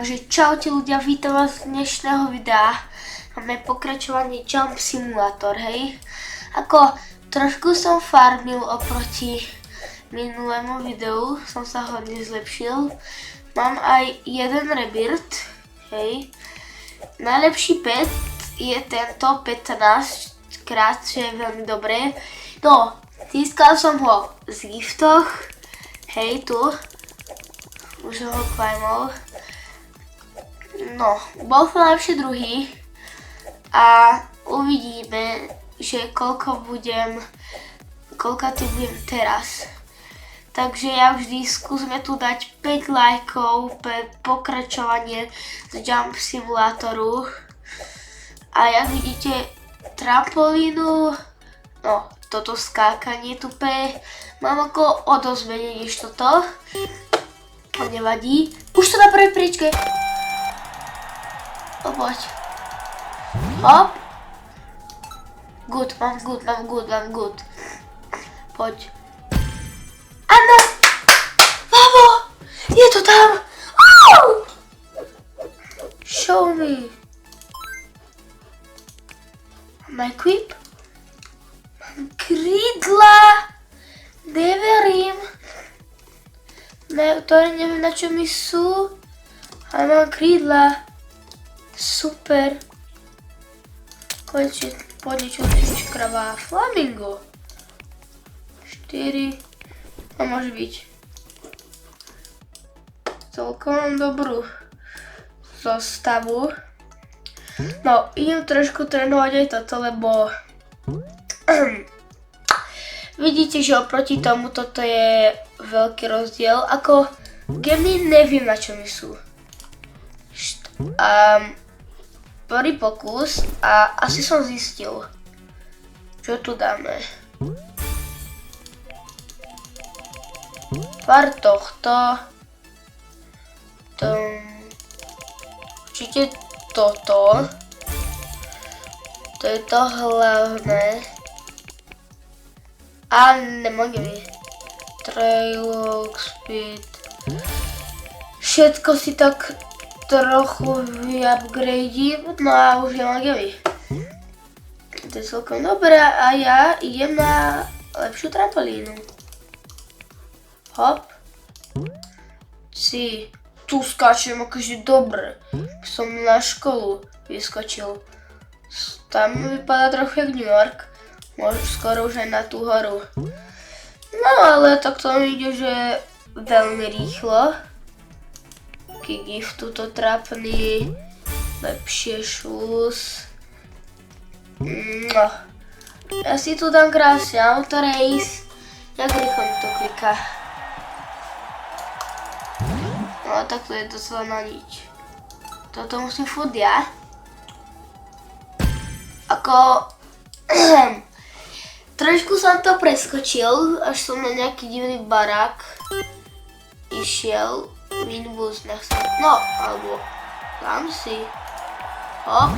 Takže čaute ľudia, vítam vás z dnešného videa. Máme pokračovanie Jump Simulator, hej. Ako trošku som farmil oproti minulému videu, som sa hodne zlepšil. Mám aj jeden rebirth, hej. Najlepší pet je tento 15 krát, čo je veľmi dobré. No, získal som ho z giftoch, hej, tu. Už ho klejmol. No, bol som najlepšie druhý a uvidíme, že koľko budem teraz. Takže ja vždy skúsme tu dať 5 lajkov pre pokračovanie z Jump Simulatoru. A jak vidíte, trampolínu, no toto skákanie tupé, mám ako o dosť menej než toto. To nevadí. Už to na prvej príčke. Poď. Hop. Good, mám good. Poď. Áno! Mamo! Je to tam! Oh! Show me. Mám equip? Mám krídla! Neverím. Ne, to neviem, na čo mi sú. Ale mám krídla. Super. Konečne po niečo krava flamingo. 4. To môže byť celkom dobrú zostavu. No, idem trošku trénovať aj toto, lebo vidíte, že oproti tomu toto je veľký rozdiel. Ako gemy neviem, na čo mi sú. Prvý pokus a asi som zistil, čo tu dáme. Pár tohto. Určite toto. To je to hlavné. A nemôžem. Trail, speed. Všetko si tak trochu vyupgradeím, no a už nemám gemy. To je celkom dobré a ja idem na lepšiu trampolínu. Hop. Tu skáčem akože dobre. Som na školu vyskočil. Tam vypadá trochu jak New York. Možno skoro už aj na tú horu. No ale tak to mi ide, že veľmi rýchlo. Gift tuto trapný, lepšie šus. No. Ja si tu dám krásne auto race. Jak rýchlo mi to kliká. No a takto je docela na nič. Toto musím furt ja. Ako trošku som to preskočil, až som na nejaký divný barák išiel. Minibus nechcem, no, alebo dám si. Hop.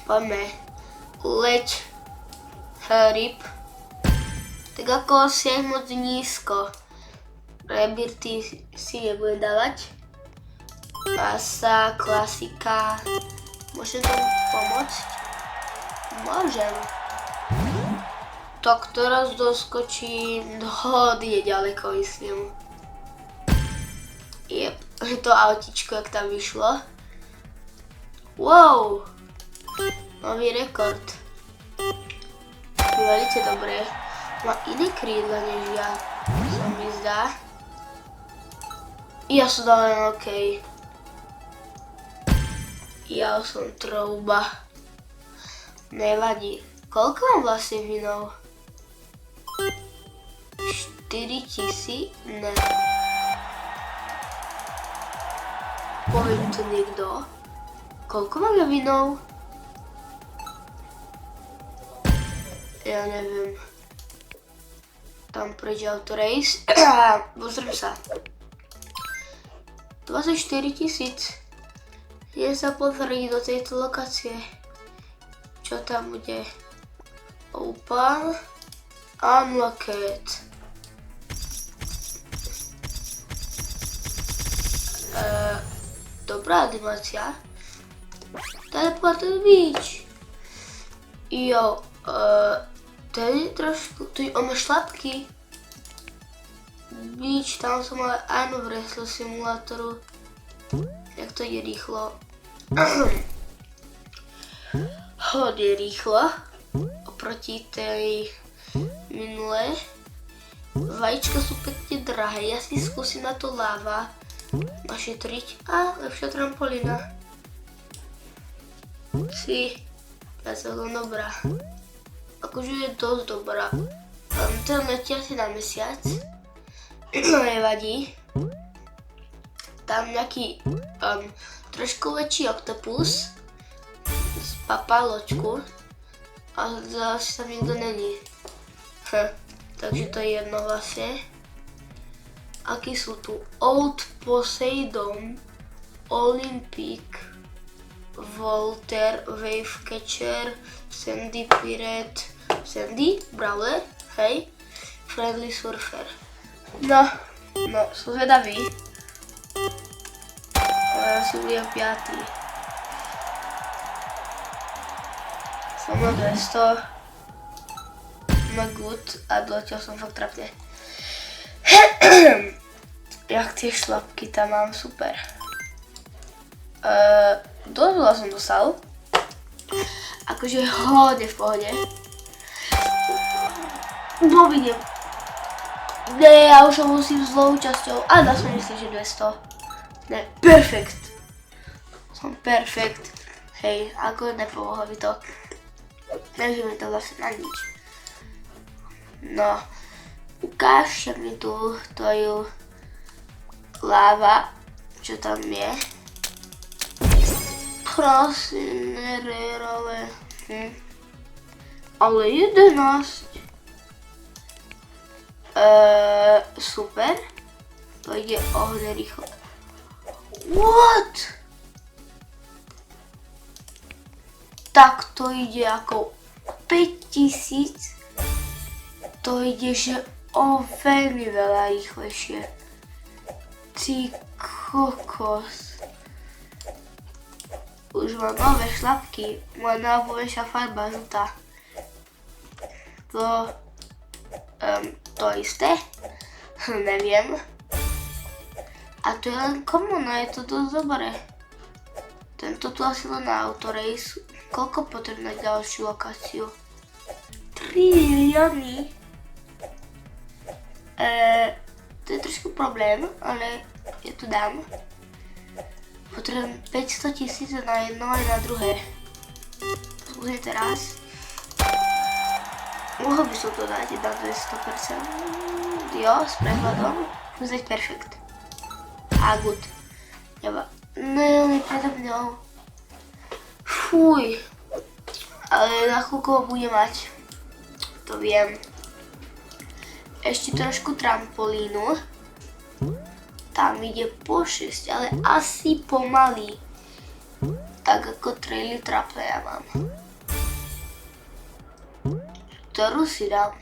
Poďme. Leď. Rip. Tak ako si aj moc nízko. Rebirty si nebudem dávať. Masa, klasika. Môžem tomu pomôcť? Môžem. Tak teraz doskočím hodne ďaleko, myslím. Jep, to autičko, jak tam vyšlo. Wow! Nový rekord. Velice dobré. Má iné krídla než ja, sa mi zdá. Ja som dal len OK. Ja som trouba. Nevadí. Koľko mám vlastne vinov? 4000? Ne. Povie mi to niekto? Koľko mám ja vinov? Ja neviem. Tam preč auto race. Pozriem sa. 24 000. Idem sa pozrieť do tejto lokácie. Čo tam bude? Open. Unlocked. dobrá animácia. Teleportuj bič. Jo, ten je trošku, tu on má šlapky. Bič, tam som ale áno v wrestle simulátoru. Jak to ide rýchlo. Hodne rýchlo. Oproti tej minulé. Vajíčka sú pekne drahé, ja si skúsim na to láva našetriť. A lepšia trampolína. Si, ja celkom dobrá. Akože je dosť dobrá. Ten letí asi na mesiac. Nevadí. Tam nejaký trošku väčší oktopus z papaločku. A zase tam nikto není. Takže to je jedno vlastne. Akí sú tu? Old Poseidon, Olympic, Volter, Wavecatcher, Sandy Pirate, Sandy, Brawler, hej, Friendly Surfer. No, som zvedavý. Ja si budem 5. Som na 200. No good, a doletel som fakt trapne. Jak tie šlapky tam mám, super. Dosť veľa som dostal. Akože hodne v pohode. No vidím. Ne, ja už ho musím zlou časťou. A dá som myslím, že 200. Ne, perfekt. Som perfekt. Hej, ako nepomohlo mi to. Takže mi to vlastne na nič. No, ukážte mi tu tvoju láva, čo tam je. Prosím, nerérové. Ale 11. Super. To ide ohne rýchlo. What? Tak to ide ako 5000. To ide, že o veľmi veľa rýchlejšie. Ty kokos. Už mám nové šlapky. Moja najobľúbenejšia farba žltá. To isté? Neviem. A to je len komuna, je to dosť dobré. Tento tu asi len na Autorace. Koľko potrebné ďalšiu lokáciu? 3 milióny. To je trošku problém, ale ja tu dám. Potrebujem 500 000 na jedno aj na druhé. Skúsim teraz. Mohol by som to dať na 200%. Jo, s prehľadom. Musím dať perfekt. A good. Neba. Ne, on je predo mňou. Fuj. Ale na chvíľku ho bude mať. To viem. Ešte trošku trampolínu. Tam ide po 6, ale asi pomaly. Tak ako traily traple ja mám. Ktorú si dám?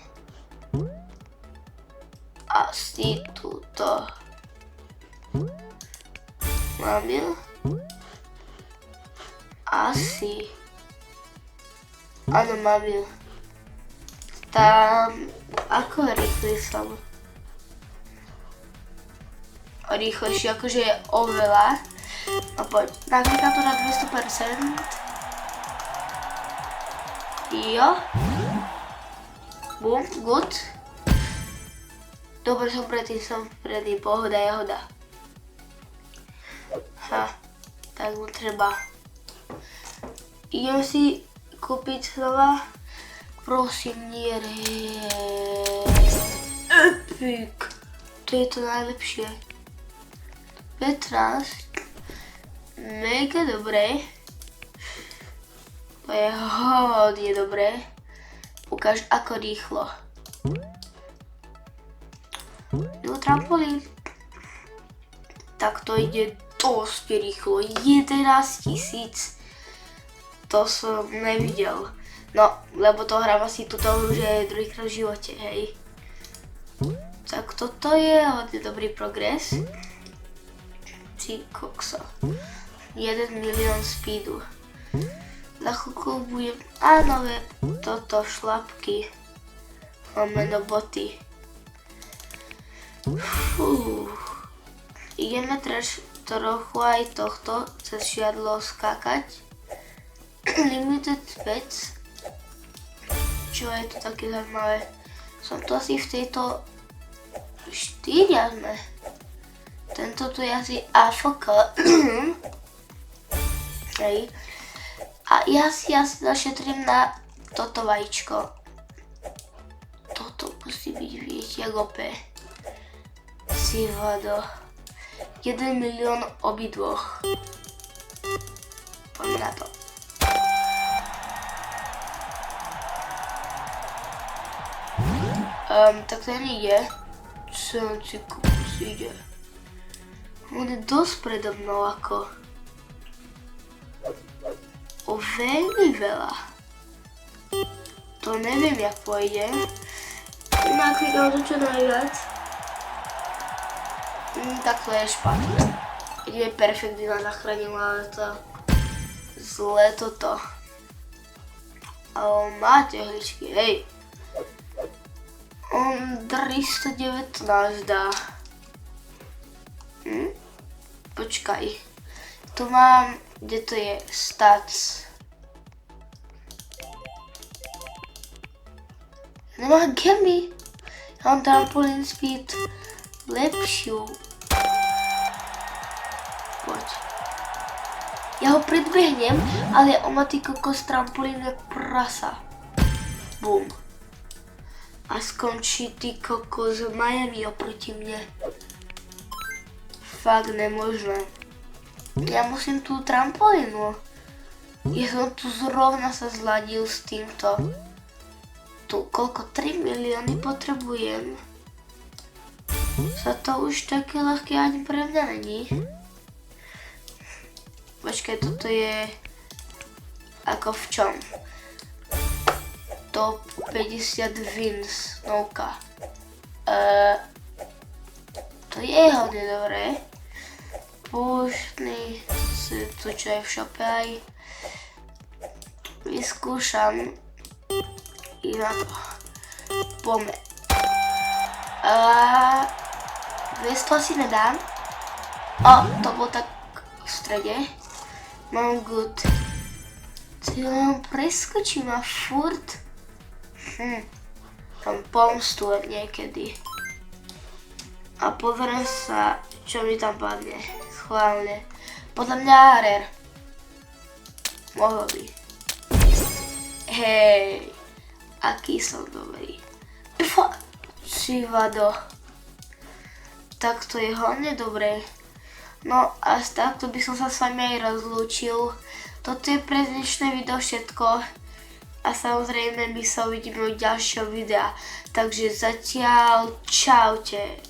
Asi túto. Mám ju? Asi. Áno, mám ju. Tam, ako rýchly som? Rýchlejšie, akože je oveľa. A poď, napríklad to na 200%. Jo. Boom, good. Dobre som predtým, pohoda, jahoda. Tak mu treba. Idem si kúpiť znova. Prosím, nie Epic. To je to najlepšie. 15. Mega dobré. To je hodne dobré. Ukáž ako rýchlo. Jo, trampolín. Tak to ide dosť rýchlo. 11 000. To som nevidel. No, lebo to hrám asi túto hru, že je druhýkrát v živote, hej. Tak toto je hodne dobrý progres. Ty kokso. 1 milión speedu. Za chvíľku budem... Áno, toto šlapky. Lomeno boty. Fú. Ideme trochu aj tohto cez žiadlo skákať. Limited vec. Čo je to také zaujímavé? Som tu asi v tejto 4 sme. Tento tu je asi AFK. Hej. A ja si asi zašetrím na toto vajíčko. Toto musí byť, viete, jak OP. Si vado. 1 milión obidvoch. Poďme na to. Tak ten ide. Čo si kus ide? On je dosť predo mnou ako. O veľmi veľa. To neviem, jak pôjde. Naklikám to čo najviac. Tak to je špatné. Je perfektne na zachránil, ale to... Zlé toto. Ale máte hličky, hej. On 319 dá. Počkaj. Tu mám, kde to je, stats. Nemám gemy. Ja mám trampoline speed lepšiu. Poď. Ja ho predbehnem, ale on má ty kokos trampolín jak prasa. Bum. A skončí ty kokos Miami oproti mne. Fakt nemožné. Ja musím tú trampolínu. Ja som tu zrovna sa zladil s týmto. Tu koľko? 3 milióny potrebujem. Sa to už také ľahké ani pre mňa není. Počkaj, toto je... Ako v čom? Top 50 wins, novka. To je hodne dobré. Púštny, tu čo je v šope aj. Vyskúšam. I na to. Poďme. 200 asi nedám. To bolo tak v strede. Mám good. Ty len preskočím a furt. Tam pomstu niekedy. A pozriem sa, čo mi tam padne. Schválne. Podľa mňa rare. Mohlo by. Hej. Aký som dobrý. Si vado. Tak to je hodne dobré. No a takto by som sa s vami aj rozlúčil. Toto je pre dnešné video všetko. A samozrejme my sa uvidíme u ďalšieho videa. Takže zatiaľ čaute.